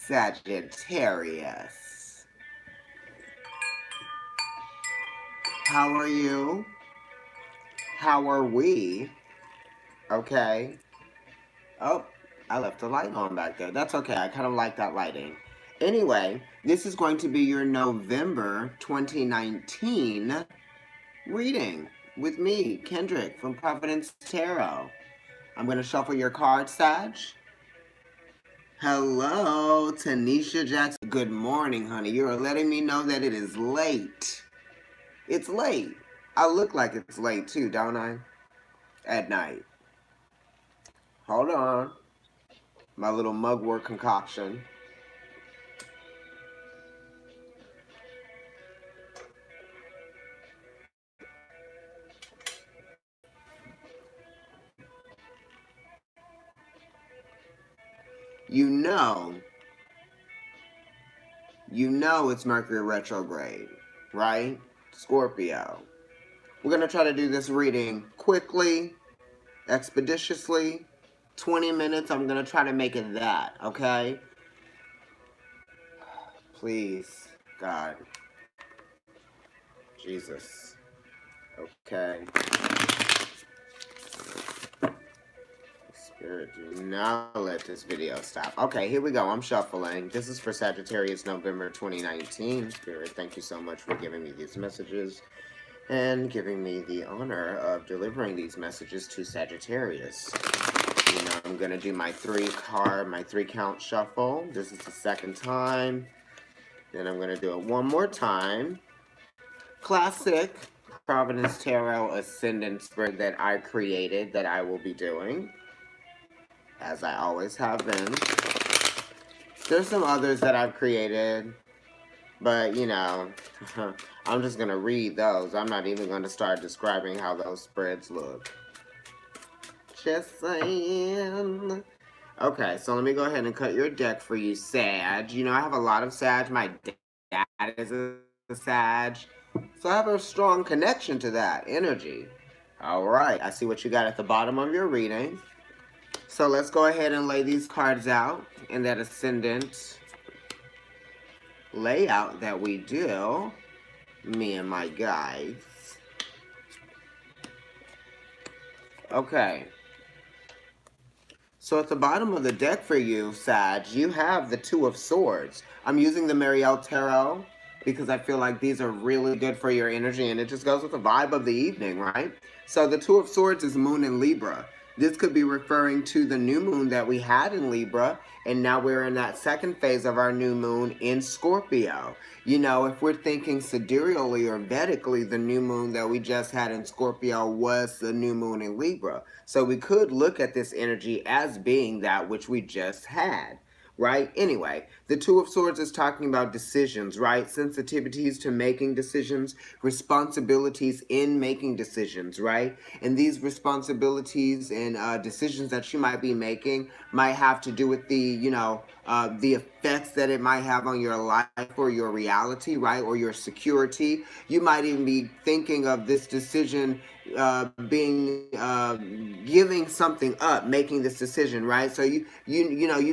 Sagittarius. How are you? How are we? Okay. Oh, I left the light on back there. That's okay. I kind of like that lighting. Anyway, this is going to be your November 2019 reading with me, Kendrick from Providence Tarot. I'm going to shuffle your cards, Sag. Hello, Tanisha Jackson. Good morning, honey. You're letting me know that it is late. It's late. I look like it's late too, don't I? At night. Hold on. My little mugwort concoction. You know it's Mercury retrograde, right? Scorpio. We're going to try to do this reading quickly, expeditiously. 20 minutes, I'm going to try to make it that, okay? Please, God. Jesus. Okay. Spirit, do not let this video stop. Okay, here we go. I'm shuffling. This is for Sagittarius, November 2019. Spirit, thank you so much for giving me these messages and giving me the honor of delivering these messages to Sagittarius. You know, I'm going to do my three count shuffle. This is the second time. Then I'm going to do it one more time. Classic Providence Tarot Ascendant spread that I created that I will be doing, as I always have been. There's some others that I've created, but you know, I'm just going to read those. I'm not even going to start describing how those spreads look. Just saying. Okay, so let me go ahead and cut your deck for you, Sag. You know, I have a lot of Sag. My dad is a Sag. So I have a strong connection to that energy. All right, I see what you got at the bottom of your reading. So let's go ahead and lay these cards out in that ascendant layout that we do, me and my guys. Okay. So at the bottom of the deck for you, Sag, you have the Two of Swords. I'm using the Marielle Tarot because I feel like these are really good for your energy, and it just goes with the vibe of the evening, right? So the Two of Swords is Moon in Libra. This could be referring to the new moon that we had in Libra, and now we're in that second phase of our new moon in Scorpio. You know, if we're thinking sidereally or Vedically, the new moon that we just had in Scorpio was the new moon in Libra. So we could look at this energy as being that which we just had. Right? Anyway, the Two of Swords is talking about decisions, right? Sensitivities to making decisions, responsibilities in making decisions, right? And these responsibilities and decisions that you might be making might have to do with the effects that it might have on your life or your reality, right? Or your security. You might even be thinking of this decision giving something up, making this decision, right? So you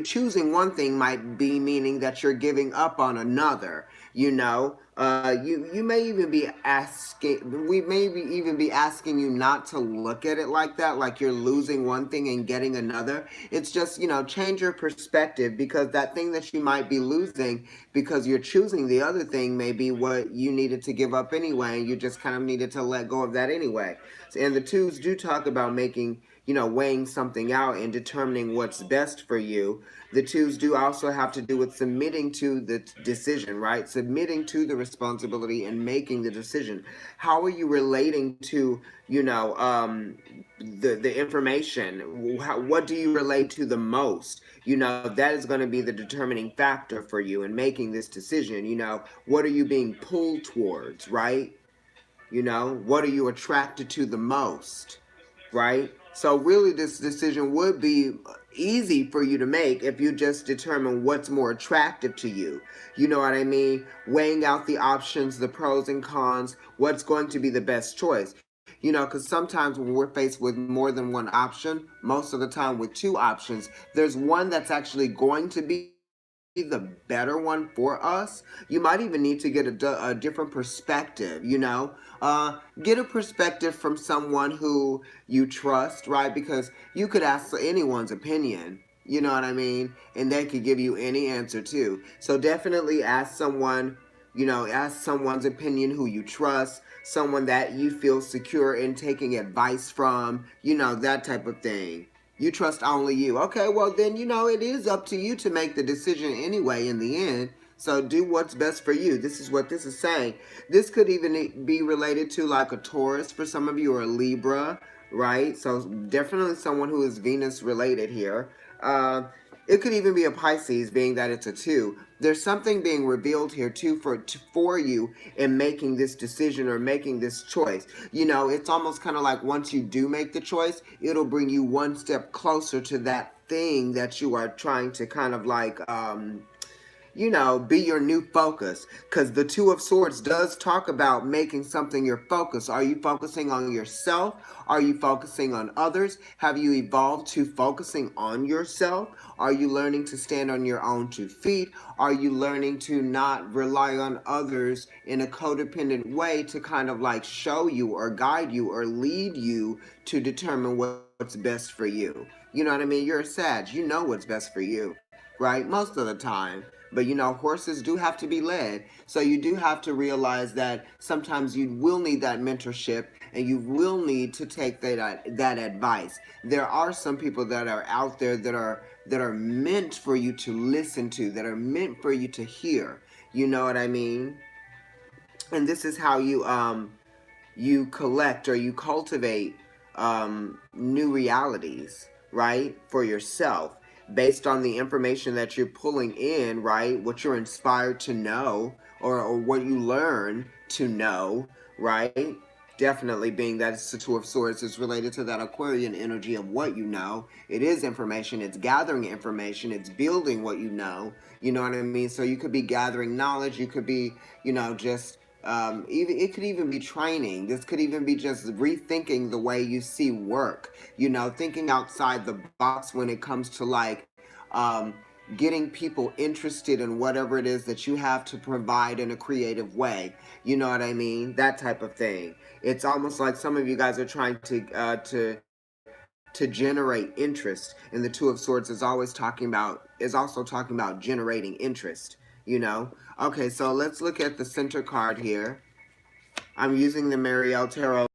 choosing one thing might be meaning that you're giving up on another. You know, you may even be asking. We may even be asking you not to look at it like that, like you're losing one thing and getting another. It's just change your perspective, because that thing that you might be losing because you're choosing the other thing may be what you needed to give up anyway, and you just kind of needed to let go of that anyway. And the twos do talk about making, weighing something out and determining what's best for you. The twos do also have to do with submitting to the decision, right? Submitting to the responsibility and making the decision. How are you relating to, the information? What do you relate to the most? That is going to be the determining factor for you in making this decision. What are you being pulled towards, right? What are you attracted to the most, right? So really this decision would be easy for you to make if you just determine what's more attractive to you. You know what I mean? Weighing out the options, the pros and cons, what's going to be the best choice. Because sometimes when we're faced with more than one option, most of the time with two options, there's one that's actually going to be the better one for us. You might even need to get a different perspective, get a perspective from someone who you trust, right? Because you could ask anyone's opinion, you know what I mean? And they could give you any answer too. So definitely ask someone, ask someone's opinion who you trust, someone that you feel secure in taking advice from, that type of thing. You trust only you. Okay, well then, it is up to you to make the decision anyway in the end. So do what's best for you. This is what this is saying. This could even be related to like a Taurus for some of you, or a Libra, right? So definitely someone who is Venus related here. It could even be a Pisces, being that it's a 2. There's something being revealed here too for you in making this decision or making this choice. It's almost kind of like once you do make the choice, it'll bring you one step closer to that thing that you are trying to kind of like be your new focus. Because the Two of Swords does talk about making something your focus. Are you focusing on yourself? Are you focusing on others? Have you evolved to focusing on yourself? Are you learning to stand on your own 2 feet? Are you learning to not rely on others in a codependent way to kind of like show you or guide you or lead you to determine what's best for you? You know what I mean? You're a Sag. You know what's best for you, right? Most of the time. But horses do have to be led. So you do have to realize that sometimes you will need that mentorship, and you will need to take that advice. There are some people that are out there that are meant for you to listen to, that are meant for you to hear. You know what I mean? And this is how you collect or you cultivate new realities, right, for yourself, based on the information that you're pulling in, right, what you're inspired to know, or what you learn to know, right? Definitely, being that it's the 2 of Swords, is related to that Aquarian energy of what you know. It is information, it's gathering information, it's building what you know what I mean? So you could be gathering knowledge, you could be, just even it could even be training. This could even be just rethinking the way you see work. Thinking outside the box when it comes to like getting people interested in whatever it is that you have to provide in a creative way. You know what I mean? That type of thing. It's almost like some of you guys are trying to generate interest, and the 2 of Swords is also talking about generating interest. Okay, so let's look at the center card here. I'm using the Mariel Tarot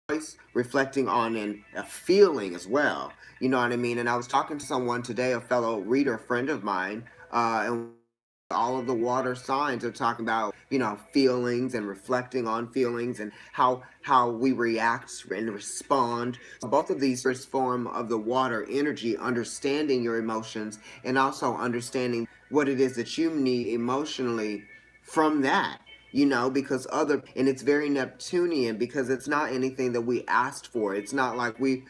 voice, reflecting on a feeling as well. You know what I mean? And I was talking to someone today, a fellow reader friend of mine, and all of the water signs are talking about, feelings and reflecting on feelings, and how we react and respond. So both of these first form of the water energy, understanding your emotions and also understanding what it is that you need emotionally from that. Because and it's very Neptunian, because it's not anything that we asked for. It's not like we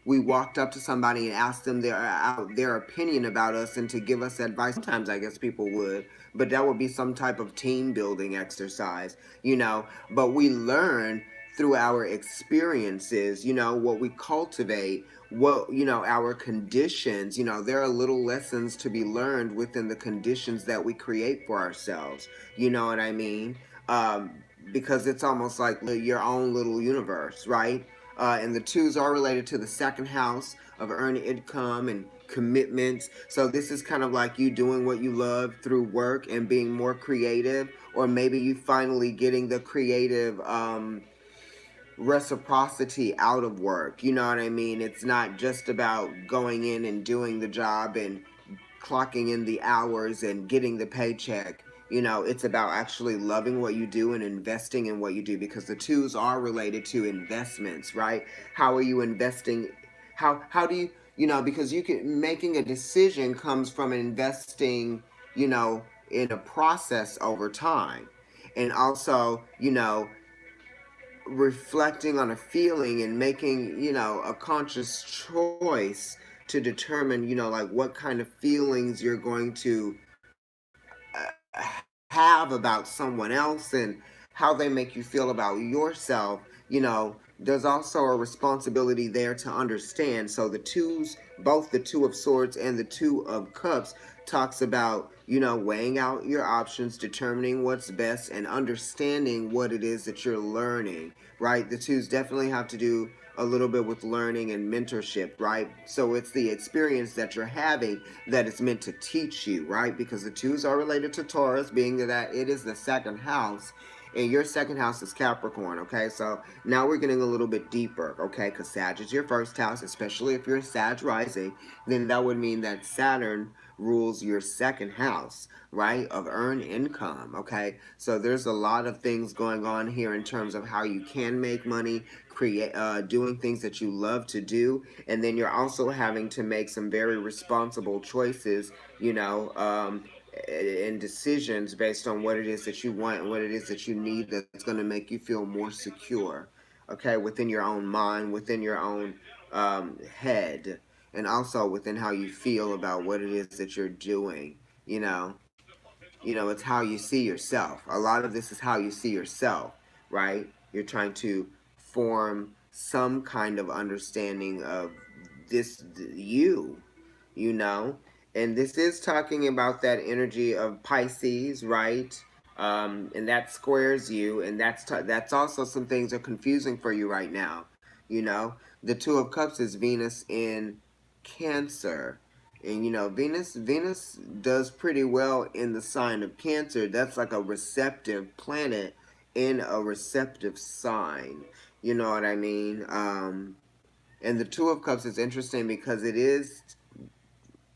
walked up to somebody and asked them their opinion about us and to give us advice. Sometimes I guess people would, but that would be some type of team building exercise, but we learn through our experiences, what we cultivate, what, our conditions. There are little lessons to be learned within the conditions that we create for ourselves. You know what I mean? Because it's almost like your own little universe, right? And the 2s are related to the 2nd house of earning income and commitments. So this is kind of like you doing what you love through work and being more creative, or maybe you finally getting the creative reciprocity out of work. You know what I mean? It's not just about going in and doing the job and clocking in the hours and getting the paycheck. It's about actually loving what you do and investing in what you do, because the 2s are related to investments, right? How are you investing? How do you, because making a decision comes from investing, in a process over time. And also, reflecting on a feeling and making, a conscious choice to determine, like what kind of feelings you're going to have about someone else and how they make you feel about yourself. There's also a responsibility there to understand. So the 2s, both the 2 of Swords and the 2 of Cups, talks about, you know, weighing out your options, determining what's best, and understanding what it is that you're learning, right? The twos definitely have to do a little bit with learning and mentorship, right? So it's the experience that you're having that is meant to teach you, right? Because the twos are related to Taurus, being that it is the second house, and your second house is Capricorn, okay? So now we're getting a little bit deeper, okay? Because Sag is your first house, especially if you're Sag rising, then that would mean that Saturn rules your second house, right? Of earned income, okay? So there's a lot of things going on here in terms of how you can make money, create, doing things that you love to do, and then you're also having to make some very responsible choices, you know, and decisions based on what it is that you want and what it is that you need that's going to make you feel more secure, okay, within your own mind, within your own head, and also within how you feel about what it is that you're doing. You know, it's how you see yourself. A lot of this is how you see yourself, right? You're trying to form some kind of understanding of this you know, and this is talking about that energy of Pisces, right? And that squares you, and that's also some things are confusing for you right now. You know, the Two of Cups is Venus in Cancer, and you know Venus does pretty well in the sign of Cancer. That's like a receptive planet in a receptive sign. You know what I mean? And the Two of Cups is interesting because it is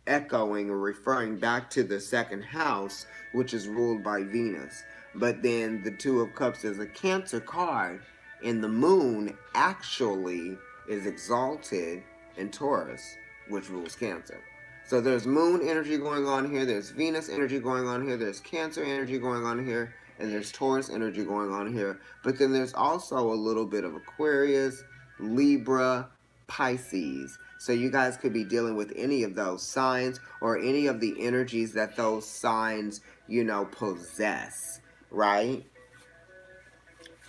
echoing or referring back to the second house, which is ruled by Venus. But then the Two of Cups is a Cancer card, and the moon actually is exalted in Taurus, which rules Cancer. So there's moon energy going on here, there's Venus energy going on here, there's Cancer energy going on here, and there's Taurus energy going on here. But then there's also a little bit of Aquarius, Libra, Pisces. So you guys could be dealing with any of those signs or any of the energies that those signs, you know, possess, right?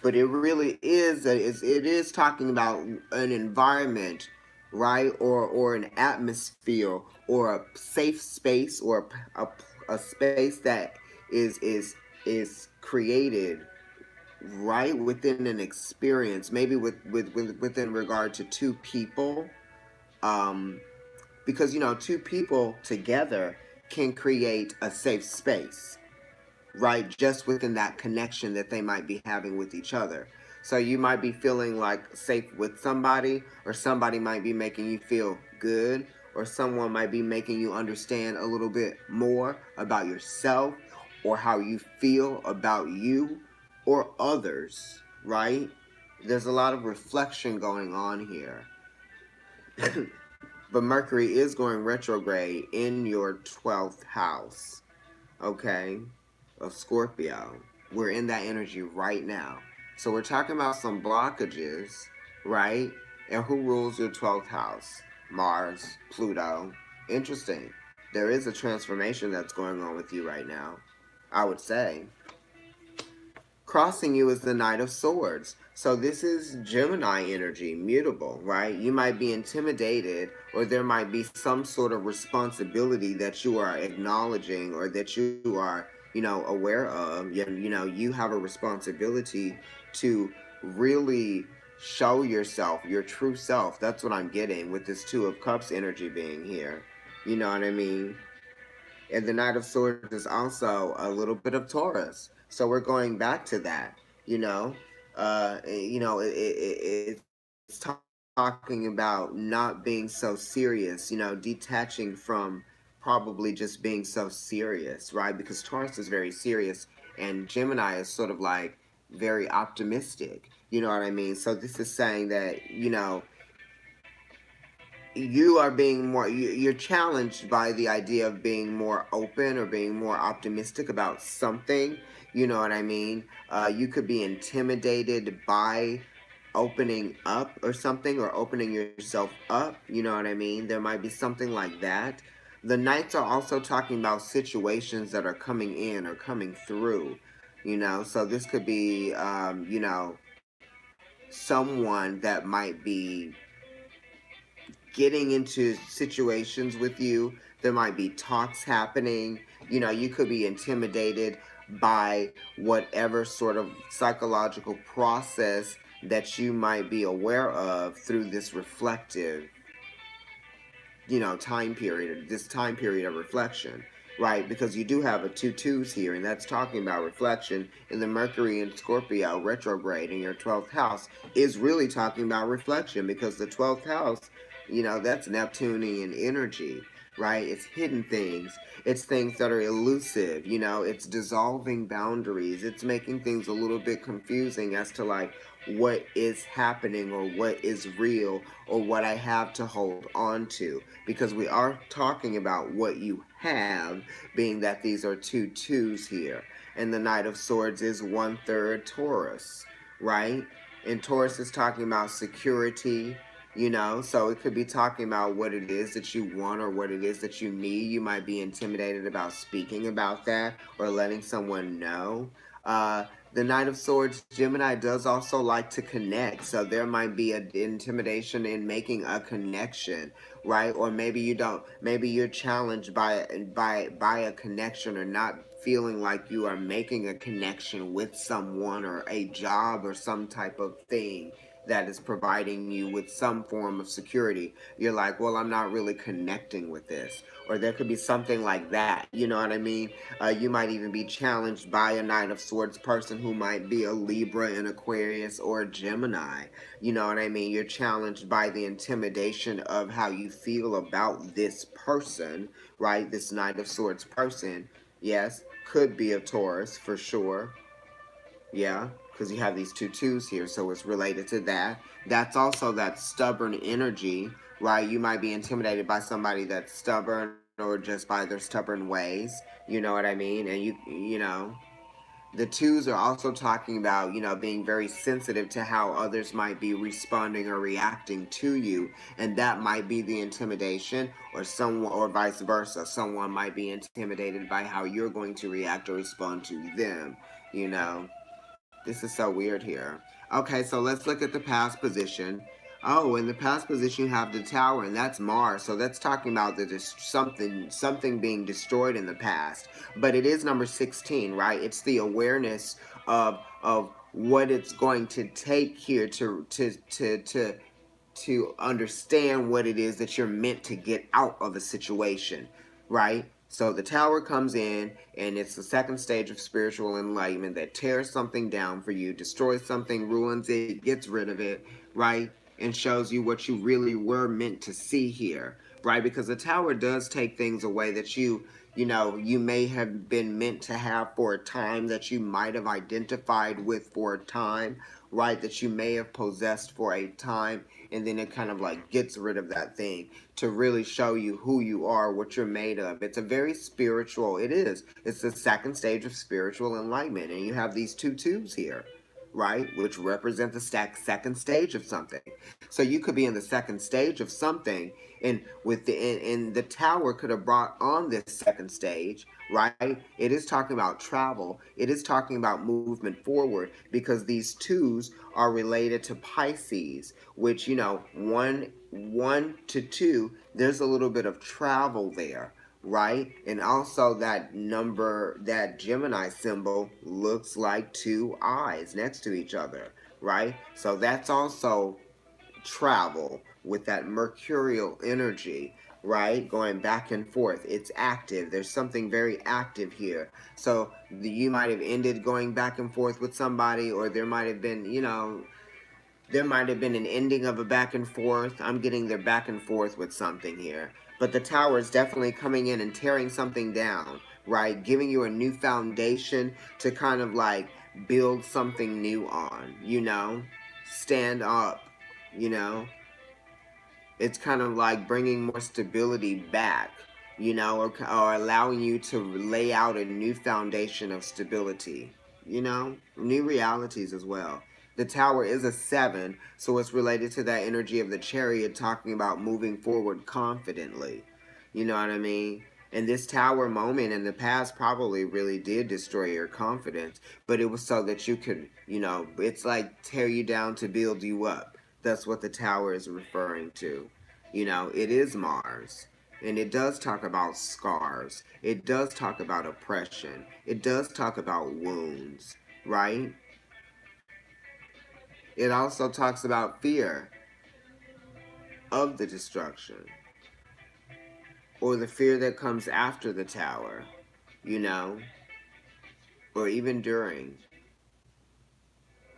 But it really is it is talking about an environment, right? Or an atmosphere or a safe space or a space that is created right within an experience, maybe within regard to two people, um, because you know two people together can create a safe space, right, just within that connection that they might be having with each other. So you might be feeling like safe with somebody, or somebody might be making you feel good, or someone might be making you understand a little bit more about yourself or how you feel about you or others, right? There's a lot of reflection going on here. But Mercury is going retrograde in your 12th house, okay, of Scorpio. We're in that energy right now. So we're talking about some blockages, right? And who rules your 12th house? Mars, Pluto. Interesting. There is a transformation that's going on with you right now, I would say. Crossing you is the Knight of Swords. So this is Gemini energy, mutable, right? You might be intimidated, or there might be some sort of responsibility that you are acknowledging or that you are, you know, aware of. You know, you have a responsibility to really show yourself, your true self. That's what I'm getting with this Two of Cups energy being here. You know what I mean? And the Knight of Swords is also a little bit of Taurus. So we're going back to that, you know. It's talking about not being so serious, you know, detaching from probably just being so serious, right? Because Taurus is very serious and Gemini is sort of like very optimistic, you know what I mean? So this is saying that, you know, you are being more you're challenged by the idea of being more open or being more optimistic about something, you know what I mean? You could be intimidated by opening up or something, or opening yourself up, you know what I mean? There might be something like that. The Knights are also talking about situations that are coming in or coming through, you know, so this could be you know, someone that might be getting into situations with you There might be talks happening. You know, you could be intimidated by whatever sort of psychological process that you might be aware of through this reflective, time period, this time period of reflection, right? Because you do have a two twos here, and that's talking about reflection. And the Mercury in Scorpio retrograde in your 12th house is really talking about reflection, because the 12th house, that's Neptunian energy, right? It's hidden things. It's things that are elusive, it's dissolving boundaries. It's making things a little bit confusing as to like what is happening or what is real or what I have to hold on to. Because we are talking about what you have, being that these are two twos here. And the Knight of Swords is 1/3 Taurus, right? And Taurus is talking about security, so it could be talking about what it is that you want or what it is that you need. You might be intimidated about speaking about that or letting someone know. The Knight of Swords, Gemini, does also like to connect, so there might be an intimidation in making a connection, right? Or maybe you don't. Maybe you're challenged by a connection, or not feeling like you are making a connection with someone or a job or some type of thing that is providing you with some form of security. You're like, well, I'm not really connecting with this. Or there could be something like that. You know what I mean? You might even be challenged by a Knight of Swords person who might be a Libra, an Aquarius, or a Gemini. You know what I mean? You're challenged by the intimidation of how you feel about this person, right? This Knight of Swords person. Yes, could be a Taurus for sure. Yeah, because you have these two twos here, so it's related to that. That's also that stubborn energy, right? You might be intimidated by somebody that's stubborn, or just by their stubborn ways. You know what I mean? And the twos are also talking about, being very sensitive to how others might be responding or reacting to you. And that might be the intimidation, or someone, or vice versa. Someone might be intimidated by how you're going to react or respond to them, you know. This is so weird here. Okay, so let's look at the past position. Oh, in the past position you have the Tower, and that's Mars. So that's talking about something being destroyed in the past. But it is number 16, right? It's the awareness of what it's going to take here to understand what it is that you're meant to get out of a situation, right? So the Tower comes in, and it's the second stage of spiritual enlightenment that tears something down for you, destroys something, ruins it, gets rid of it, right? And shows you what you really were meant to see here, right? Because the Tower does take things away that you may have been meant to have for a time, that you might have identified with for a time, right? That you may have possessed for a time, and then it kind of like gets rid of that thing to really show you who you are, what you're made of. It's a very spiritual, it is. It's the second stage of spiritual enlightenment, and you have these two twos here, right? Which represent the second stage of something. So you could be in the second stage of something, and and the Tower could have brought on this second stage, right? It is talking about travel. It is talking about movement forward, because these twos are related to Pisces, which, 1 to 2, there's a little bit of travel there, right? And also that number, that Gemini symbol looks like two eyes next to each other, right? So that's also travel with that mercurial energy, right? Going back and forth. It's active. There's something very active here. So you might have ended going back and forth with somebody, or there might have been, there might have been an ending of a back and forth. I'm getting their back and forth with something here. But the Tower is definitely coming in and tearing something down, right? Giving you a new foundation to kind of like build something new on, Stand up, you know? It's kind of like bringing more stability back, or allowing you to lay out a new foundation of stability, new realities as well. The Tower is a 7, so it's related to that energy of the Chariot, talking about moving forward confidently. You know what I mean? And this Tower moment in the past probably really did destroy your confidence, but it was so that you could, it's like tear you down to build you up. That's what the Tower is referring to. It is Mars. And it does talk about scars. It does talk about oppression. It does talk about wounds, right? It also talks about fear of the destruction, or the fear that comes after the tower, you know, or even during.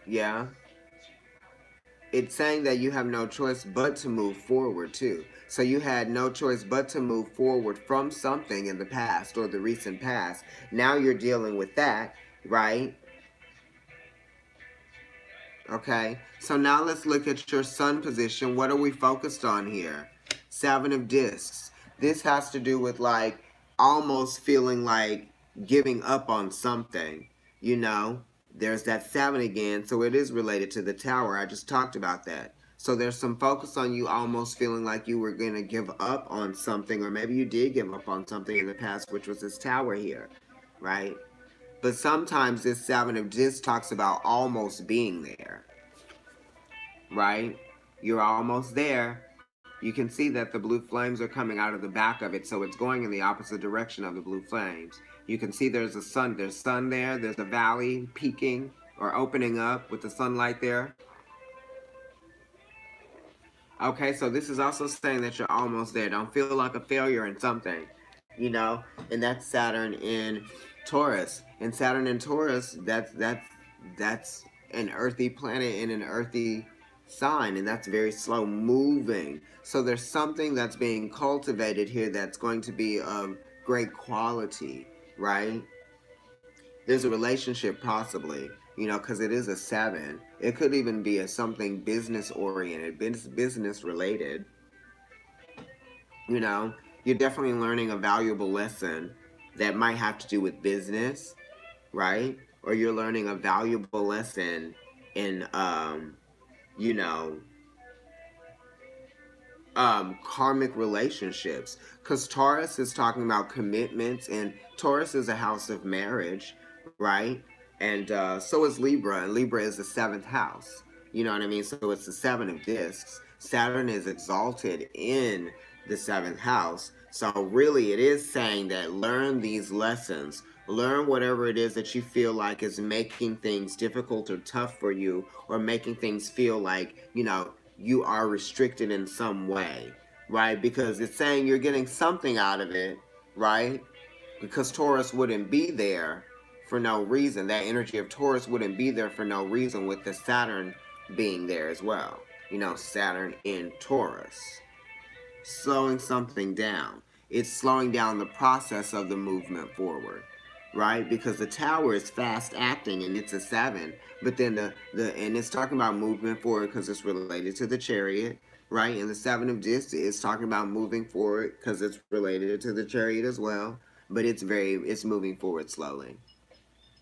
Yeah. It's saying that you have no choice but to move forward too. So you had no choice but to move forward from something in the past or the recent past. Now you're dealing with that, right? Okay, so now let's look at your sun position. What are we focused on here? Seven of Discs. This has to do with like almost feeling like giving up on something. You know, there's that seven again, so it is related to the tower. I just talked about that. So there's some focus on you almost feeling like you were going to give up on something, or maybe you did give up on something in the past, which was this tower here, right? But sometimes this seven of discs talks about almost being there, right? You're almost there. You can see that the blue flames are coming out of the back of it, so it's going in the opposite direction of the blue flames. You can see there's a sun, there's a valley peaking or opening up with the sunlight there. Okay, so this is also saying that you're almost there. Don't feel like a failure in something, you know? And that's Saturn in Taurus. And Saturn in Taurus, that's an earthy planet in an earthy sign, and that's very slow moving. So there's something that's being cultivated here that's going to be of great quality, right? There's a relationship possibly, you know, because it is a seven. It could even be a something business oriented, business related. You know, you're definitely learning a valuable lesson that might have to do with business, right? Or you're learning a valuable lesson in, you know, karmic relationships, because Taurus is talking about commitments, and Taurus is a house of marriage, right? And so is Libra, and Libra is the seventh house. You know what I mean? So it's the seven of discs. Saturn is exalted in the seventh house. So really, it is saying that learn these lessons. Learn whatever it is that you feel like is making things difficult or tough for you, or making things feel like, you know, you are restricted in some way, right? Because it's saying you're getting something out of it, right? Because Taurus wouldn't be there for no reason. That energy of Taurus wouldn't be there for no reason with the Saturn being there as well. You know, Saturn in Taurus. Slowing something down. It's slowing down the process of the movement forward, right? Because the tower is fast acting and it's a seven, but then the and it's talking about movement forward because it's related to the chariot, right? And the seven of discs is talking about moving forward because it's related to the chariot as well, but it's moving forward slowly,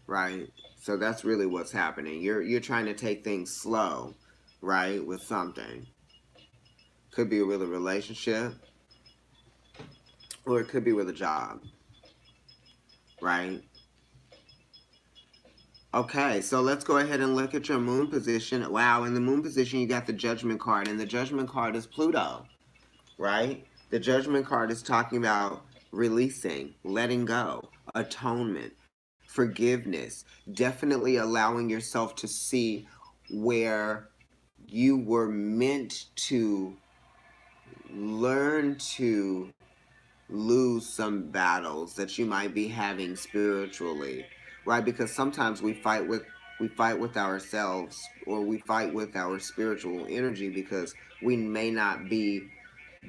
right? So that's really what's happening. You're trying to take things slow, right? With something. Could be with a relationship, or it could be with a job, right? Okay, so let's go ahead and look at your moon position. Wow, in the moon position, you got the judgment card, and the judgment card is Pluto, right? The judgment card is talking about releasing, letting go, atonement, forgiveness, definitely allowing yourself to see where you were meant to learn to lose some battles that you might be having spiritually, right? Because sometimes we fight with ourselves, or we fight with our spiritual energy because we may not be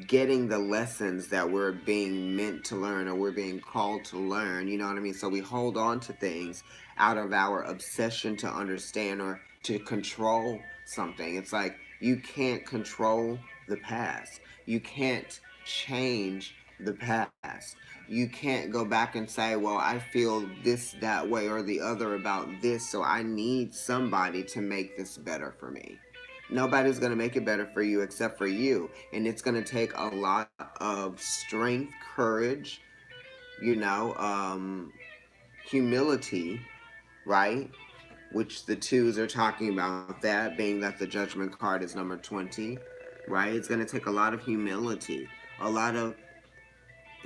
getting the lessons that we're being meant to learn, or we're being called to learn. You know what I mean? So we hold on to things out of our obsession to understand or to control something. It's like you can't control the past. You can't change the past. You can't go back and say, well, I feel this, that way, or the other about this, so I need somebody to make this better for me. Nobody's going to make it better for you except for you. And it's going to take a lot of strength, courage, you know, humility, right? Which the twos are talking about, that being that the judgment card is number 20, right? It's going to take a lot of humility, a lot of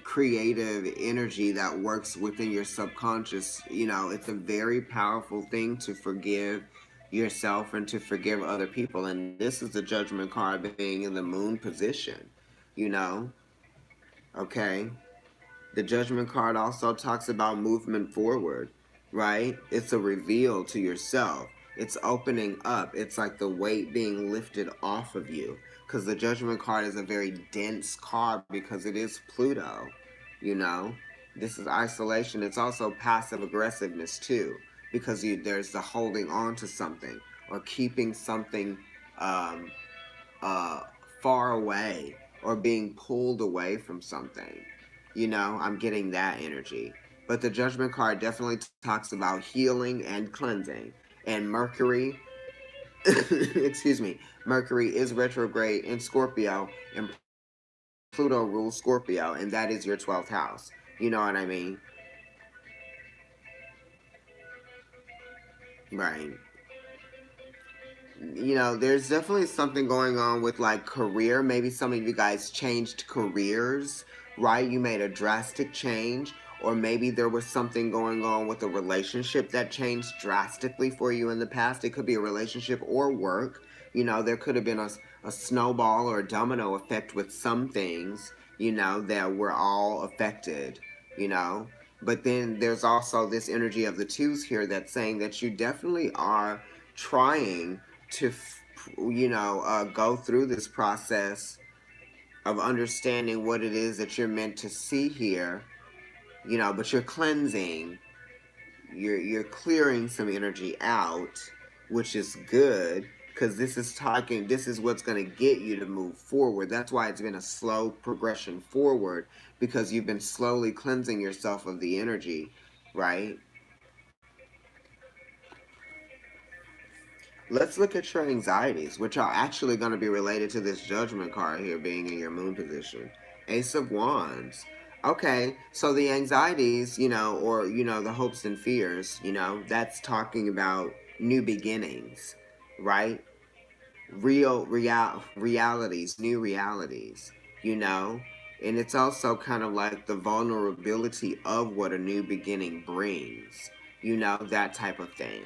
creative energy that works within your subconscious. You know, it's a very powerful thing to forgive yourself and to forgive other people. And this is the Judgment card being in the moon position, you know, okay? The Judgment card also talks about movement forward, right? It's a reveal to yourself. It's opening up. It's like the weight being lifted off of you. Because the Judgment card is a very dense card because it is Pluto, you know? This is isolation. It's also passive aggressiveness too. Because there's the holding on to something or keeping something um, uh, far away or being pulled away from something. You know, I'm getting that energy. But the Judgment card definitely talks about healing and cleansing. And Mercury, excuse me, Mercury is retrograde in Scorpio, and Pluto rules Scorpio, and that is your 12th house. You know what I mean? Right. You know, there's definitely something going on with like career. Maybe some of you guys changed careers, right? You made a drastic change, or maybe there was something going on with a relationship that changed drastically for you in the past. It could be a relationship or work. You know, there could have been a snowball or a domino effect with some things, you know, that were all affected, you know. But then there's also this energy of the twos here that's saying that you definitely are trying to, you know, go through this process of understanding what it is that you're meant to see here, you know, but you're cleansing, you're clearing some energy out, which is good because this is what's going to get you to move forward. That's why it's been a slow progression forward, because you've been slowly cleansing yourself of the energy, right? Let's look at your anxieties, which are actually going to be related to this Judgment card here being in your moon position. Ace of Wands. Okay, so the anxieties, you know, or, you know, the hopes and fears, you know, that's talking about new beginnings, right? Realities, new realities, you know? And it's also kind of like the vulnerability of what a new beginning brings, you know, that type of thing,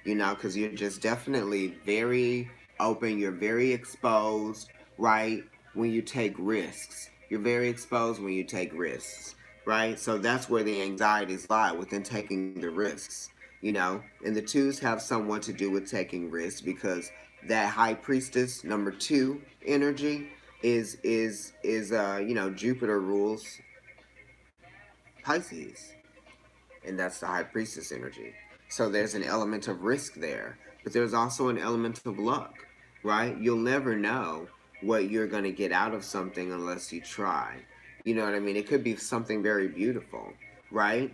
you know, because you're just definitely very open, you're very exposed, right? When you take risks, you're very exposed when you take risks, right? So that's where the anxieties lie, within taking the risks, you know. And the twos have somewhat to do with taking risks, because that high priestess number two energy is you know, Jupiter rules Pisces, and that's the high priestess energy. So there's an element of risk there, but there's also an element of luck, right? You'll never know what you're going to get out of something unless you try. You know what I mean? It could be something very beautiful, right?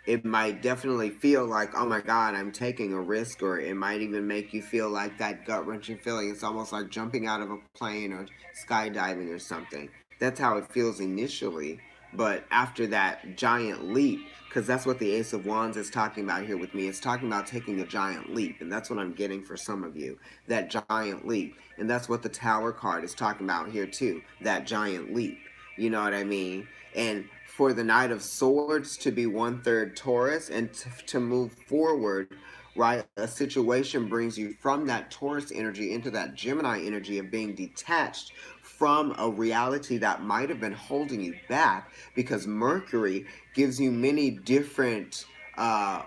It might definitely feel like, oh my God, I'm taking a risk, or it might even make you feel like that gut wrenching feeling. It's almost like jumping out of a plane or skydiving or something. That's how it feels initially. But after that giant leap, because that's what the Ace of Wands is talking about here with me, it's talking about taking a giant leap. And that's what I'm getting for some of you, that giant leap. And that's what the Tower card is talking about here too, that giant leap. You know what I mean? And for the Knight of Swords to be 1/3 Taurus and to move forward, right? A situation brings you from that Taurus energy into that Gemini energy of being detached from a reality that might have been holding you back, because Mercury gives you many different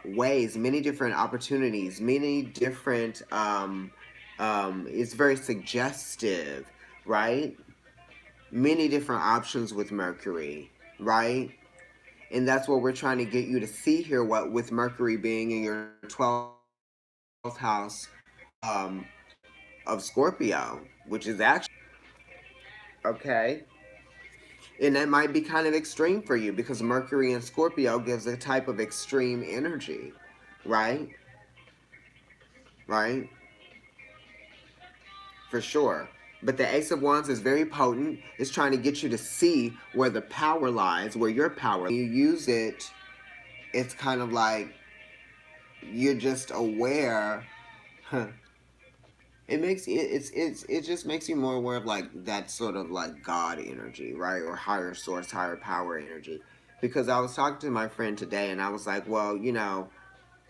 ways, many different opportunities, many different, it's very suggestive, right? Many different options with Mercury, right? And that's what we're trying to get you to see here, what with Mercury being in your 12th house um, of Scorpio, which is actually, okay? And that might be kind of extreme for you, because Mercury in Scorpio gives a type of extreme energy, right? Right? For sure. But the Ace of Wands is very potent. It's trying to get you to see where the power lies, where your power. When you use it, it's kind of like you're just aware It just makes you more aware of like that sort of like God energy, right? Or higher source, higher power energy. Because I was talking to my friend today and I was like, well,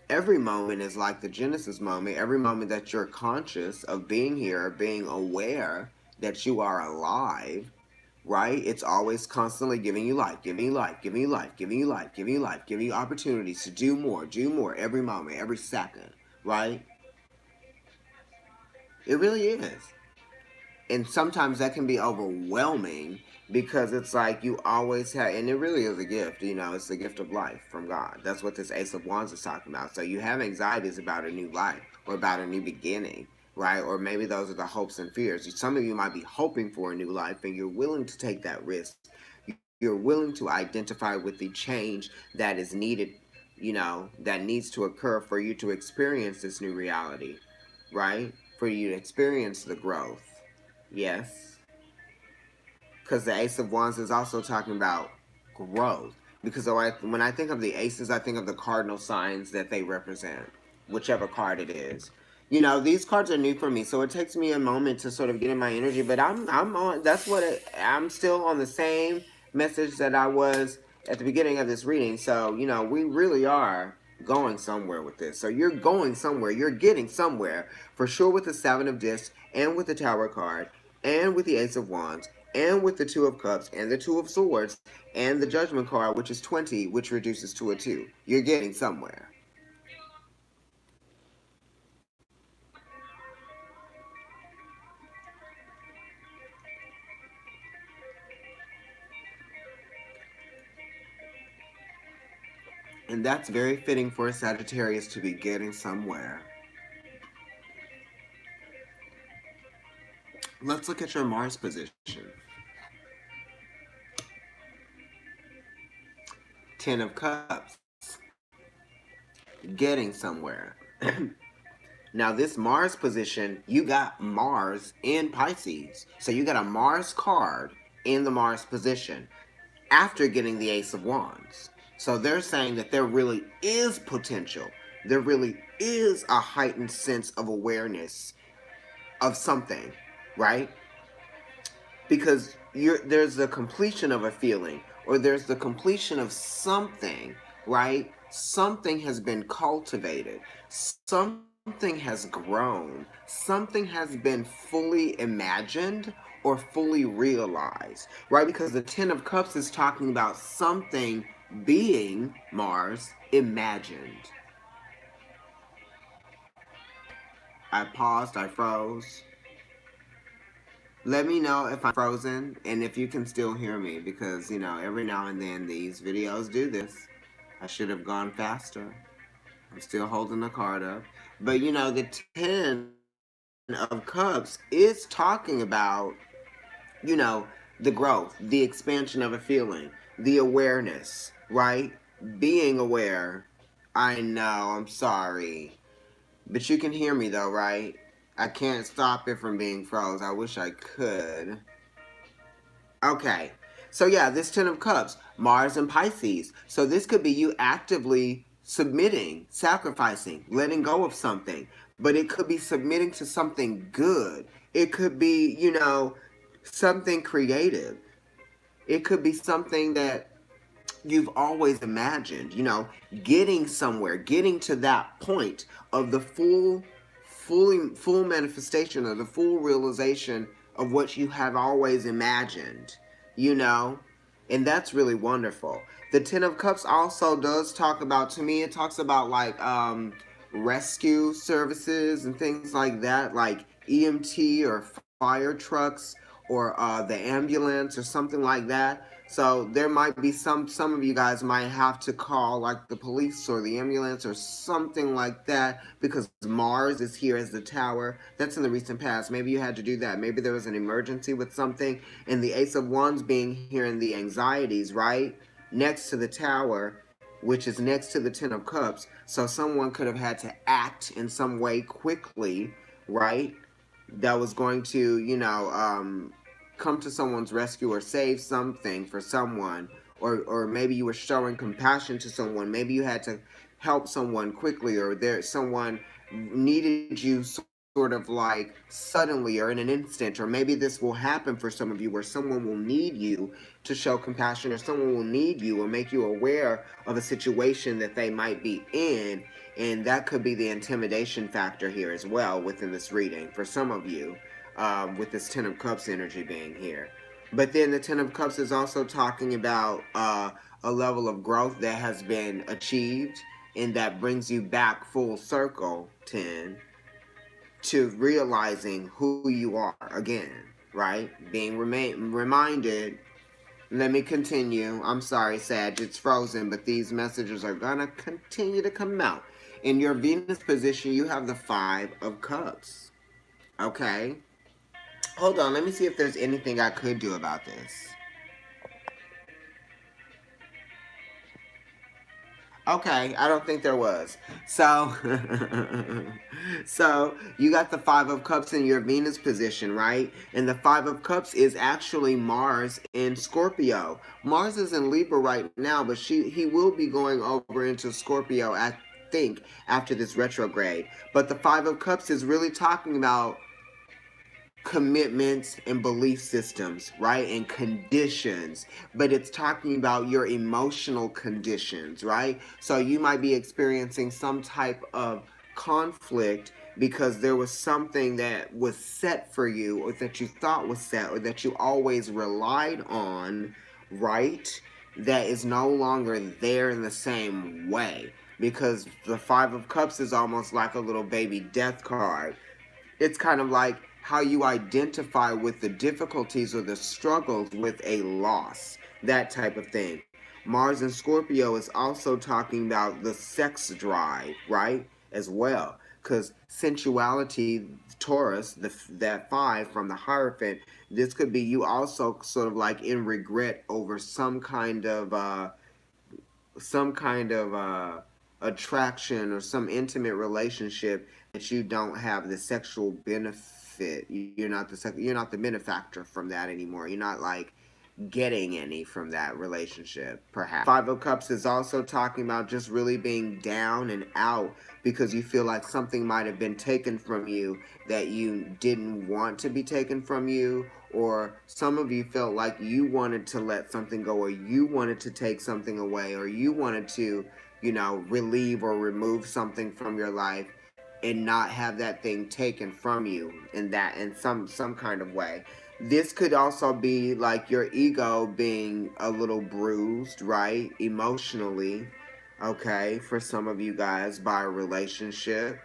every moment is like the Genesis moment. Every moment that you're conscious of being here, being aware that you are alive, right? It's always constantly giving you life, giving you life, giving you life, giving you life, giving you life, giving you opportunities to do more every moment, every second, right? It really is. And sometimes that can be overwhelming because it's like you always have, and it really is a gift, it's the gift of life from God. That's what this Ace of Wands is talking about. So you have anxieties about a new life or about a new beginning, right? Or maybe those are the hopes and fears. Some of you might be hoping for a new life and you're willing to take that risk. You're willing to identify with the change that is needed, that needs to occur for you to experience this new reality, right? For you to experience the growth. Yes, because the Ace of Wands is also talking about growth. Because when I think of the aces, I think of the cardinal signs that they represent, whichever card it is. These cards are new for me, so it takes me a moment to sort of get in my energy. But I'm on. I'm still on the same message that I was at the beginning of this reading. So we really are going somewhere with this. So you're going somewhere. You're getting somewhere for sure with the Seven of Discs and with the Tower card and with the Ace of Wands and with the Two of Cups and the Two of Swords and the Judgment card, which is 20, which reduces to a 2. You're getting somewhere. And that's very fitting for a Sagittarius to be getting somewhere. Let's look at your Mars position. 10 of Cups. Getting somewhere. Now, this Mars position, you got Mars in Pisces. So you got a Mars card in the Mars position after getting the Ace of Wands. So they're saying that there really is potential. There really is a heightened sense of awareness of something, right? Because there's the completion of a feeling or there's the completion of something, right? Something has been cultivated. Something has grown. Something has been fully imagined or fully realized, right? Because the 10 of Cups is talking about something being, Mars, imagined. I paused, I froze. Let me know if I'm frozen and if you can still hear me because, every now and then these videos do this. I should have gone faster. I'm still holding the card up. But, the 10 of Cups is talking about, you know, the growth, the expansion of a feeling, the awareness, right? Being aware. I know, I'm sorry. But you can hear me though, right? I can't stop it from being froze. I wish I could. Okay. So yeah, this 10 of Cups, Mars and Pisces. So this could be you actively submitting, sacrificing, letting go of something. But it could be submitting to something good. It could be, something creative. It could be something that you've always imagined, getting somewhere, getting to that point of the full manifestation of the full realization of what you have always imagined, you know? And that's really wonderful. The 10 of Cups also does talk about, to me, it talks about like rescue services and things like that, like EMT or fire trucks or the ambulance or something like that. So there might be some of you guys might have to call like the police or the ambulance or something like that because Mars is here as the tower. That's in the recent past. Maybe you had to do that. Maybe there was an emergency with something, and the Ace of Wands being here in the anxieties, right? Next to the tower, which is next to the 10 of Cups. So someone could have had to act in some way quickly, right? That was going to, come to someone's rescue or save something for someone, or maybe you were showing compassion to someone. Maybe you had to help someone quickly, or someone needed you sort of like suddenly or in an instant, or maybe this will happen for some of you where someone will need you to show compassion, or someone will need you or make you aware of a situation that they might be in. And that could be the intimidation factor here as well within this reading for some of you, with this Ten of Cups energy being here. But then the Ten of Cups is also talking about a level of growth that has been achieved, and that brings you back full circle, 10, to realizing who you are again, right? Being reminded. Let me continue. I'm sorry, Sag, it's frozen, but these messages are gonna continue to come out. In your Venus position, you have the Five of Cups. Okay? Hold on, let me see if there's anything I could do about this. Okay, I don't think there was. So, so you got the Five of Cups in your Venus position, right? And the Five of Cups is actually Mars in Scorpio. Mars is in Libra right now, but he will be going over into Scorpio, I think, after this retrograde. But the Five of Cups is really talking about commitments and belief systems, right? And conditions, but it's talking about your emotional conditions, right? So you might be experiencing some type of conflict because there was something that was set for you, or that you thought was set, or that you always relied on, right? That is no longer there in the same way, because the Five of Cups is almost like a little baby death card. It's kind of like how you identify with the difficulties or the struggles with a loss, that type of thing. Mars in Scorpio is also talking about the sex drive, right? As well. Because sensuality, Taurus, that five from the Hierophant, this could be you also sort of like in regret over some kind of attraction or some intimate relationship that you don't have the sexual benefit. You're not the benefactor from that anymore. You're not like getting any from that relationship, perhaps. Five of Cups is also talking about just really being down and out because you feel like something might have been taken from you that you didn't want to be taken from you, or some of you felt like you wanted to let something go, or you wanted to take something away, or you wanted to, relieve or remove something from your life and not have that thing taken from you in some kind of way. This could also be like your ego being a little bruised, right? Emotionally, okay, for some of you guys by a relationship,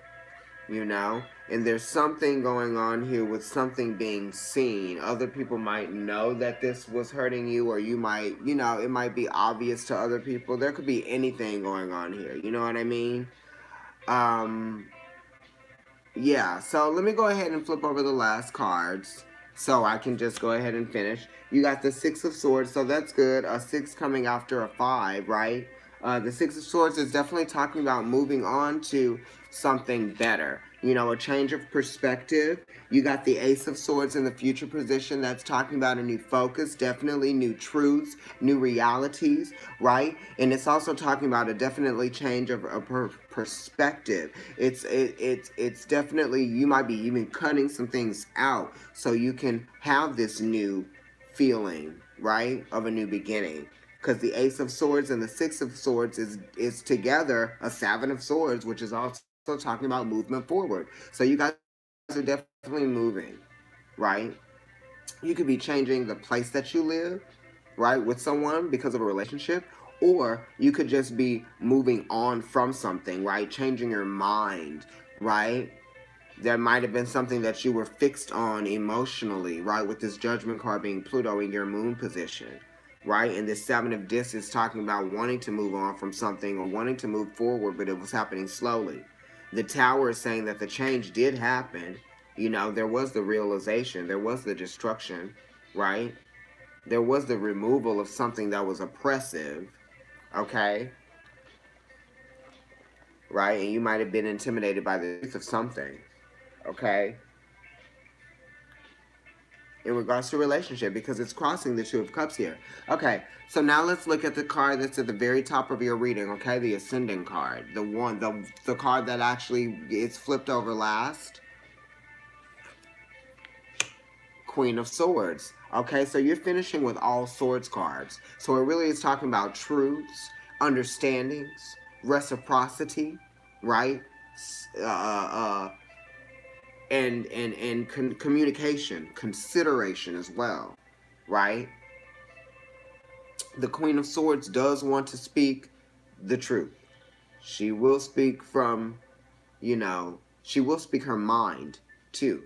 and there's something going on here with something being seen. Other people might know that this was hurting you, or you might, it might be obvious to other people. There could be anything going on here. You know what I mean? Yeah, so let me go ahead and flip over the last cards so I can just go ahead and finish. You got the Six of Swords, so that's good. A 6 coming after a 5, right? The Six of Swords is definitely talking about moving on to something better. A change of perspective. You got the Ace of Swords in the future position. That's talking about a new focus, definitely new truths, new realities, right? And it's also talking about a definitely change of perspective. It's definitely, you might be even cutting some things out so you can have this new feeling, right, of a new beginning. Because the Ace of Swords and the Six of Swords is together a Seven of Swords, which is also talking about movement forward. So you guys are definitely moving, right? You could be changing the place that you live, right, with someone because of a relationship, or you could just be moving on from something, right? Changing your mind, right? There might have been something that you were fixed on emotionally, right? With this Judgment card being Pluto in your moon position, right? And this Seven of Discs is talking about wanting to move on from something or wanting to move forward, but it was happening slowly. The Tower is saying that the change did happen. There was the realization, there was the destruction, right? There was the removal of something that was oppressive, okay? Right? And you might have been intimidated by the truth of something, okay? In regards to relationship, because it's crossing the Two of Cups here. Okay, so now let's look at the card that's at the very top of your reading, okay? The Ascending card. The card that actually is flipped over last. Queen of Swords. Okay, so you're finishing with all swords cards. So it really is talking about truths, understandings, reciprocity, right? Uh, uh, uh, and communication, consideration as well, right? The Queen of Swords does want to speak the truth. She will speak from, she will speak her mind too.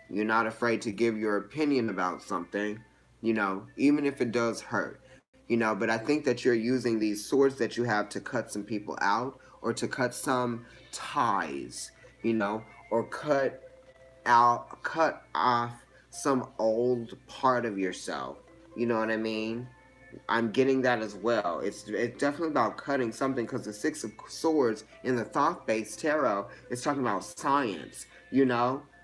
You're not afraid to give your opinion about something, even if it does hurt. But I think that you're using these swords that you have to cut some people out or to cut some ties, or cut off some old part of yourself. You know what I mean? I'm getting that as well. It's definitely about cutting something because the Six of Swords in the Thoth-based tarot is talking about science,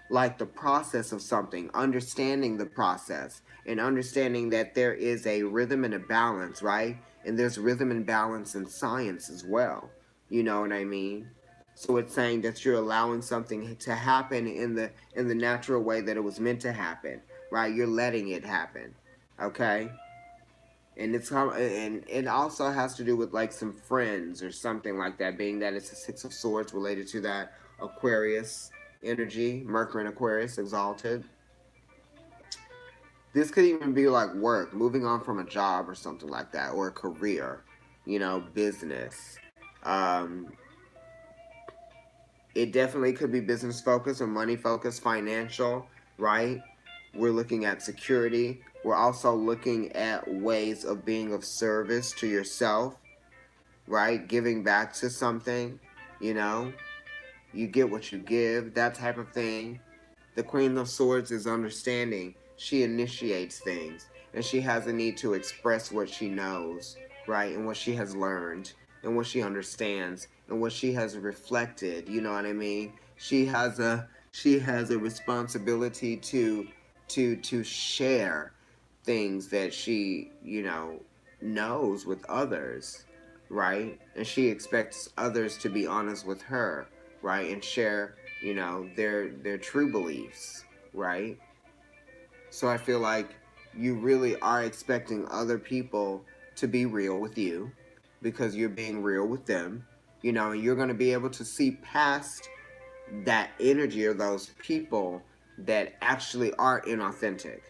like the process of something, understanding the process, and understanding that there is a rhythm and a balance, right? And there's rhythm and balance in science as well. You know what I mean? So it's saying that you're allowing something to happen in the natural way that it was meant to happen, right? You're letting it happen, okay? And it also has to do with like some friends or something like that, being that it's a Six of Swords related to that Aquarius energy, Mercury and Aquarius exalted. This could even be like work, moving on from a job or something like that, or a career, business. Um, it definitely could be business focused or money focused, financial, right? We're looking at security. We're also looking at ways of being of service to yourself, right? Giving back to something, you know? You get what you give, that type of thing. The Queen of Swords is understanding. She initiates things, and she has a need to express what she knows, right? And what she has learned, and what she understands, and what she has reflected. You know what I mean? She has a responsibility to share things that she knows with others, right? And she expects others to be honest with her, right? And share their true beliefs, right? So I feel like you really are expecting other people to be real with you because you're being real with them, and you're going to be able to see past that energy or those people that actually are inauthentic,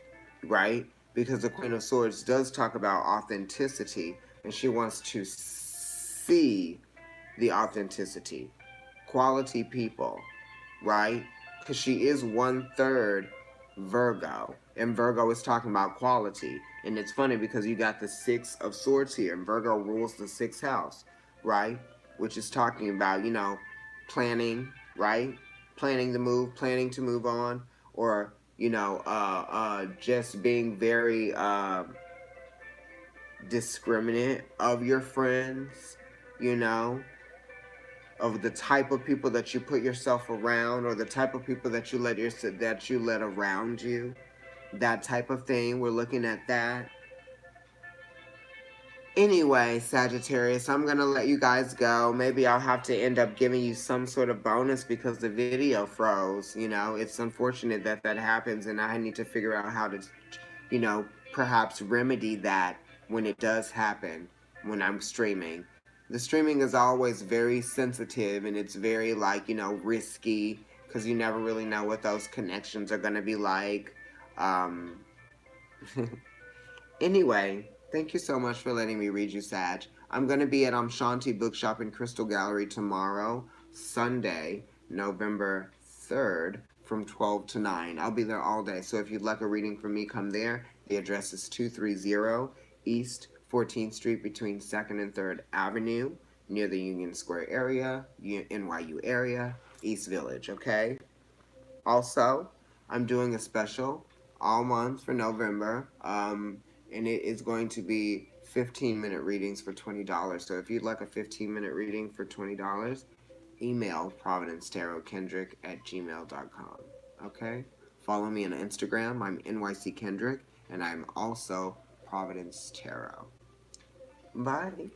right? Because the Queen of Swords does talk about authenticity, and she wants to see the authenticity. Quality people, right? Because she is 1/3 Virgo, and Virgo is talking about quality. And it's funny because you got the Six of Swords here, and Virgo rules the sixth house, right? Which is talking about, planning, right? Planning the move, planning to move on, or, just being very discriminate of your friends, you know, of the type of people that you put yourself around, or the type of people that you let around you, that type of thing. We're looking at that. Anyway, Sagittarius, I'm gonna let you guys go. Maybe I'll have to end up giving you some sort of bonus because the video froze. It's unfortunate that that happens, and I need to figure out how to, perhaps remedy that when it does happen when I'm streaming. The streaming is always very sensitive, and it's very risky because you never really know what those connections are gonna be like. Um, Anyway, thank you so much for letting me read you, Sag. I'm going to be at Shanti Bookshop and Crystal Gallery tomorrow, Sunday, November 3rd, from 12 to 9. I'll be there all day, so if you'd like a reading from me, come there. The address is 230 East 14th Street between 2nd and 3rd Avenue, near the Union Square area, NYU area, East Village, okay? Also, I'm doing a special all month for November, and it is going to be 15-minute readings for $20. So if you'd like a 15-minute reading for $20, email providencetarot@gmail.com. Okay? Follow me on Instagram. I'm NYC Kendrick, and I'm also Providence Tarot. Bye.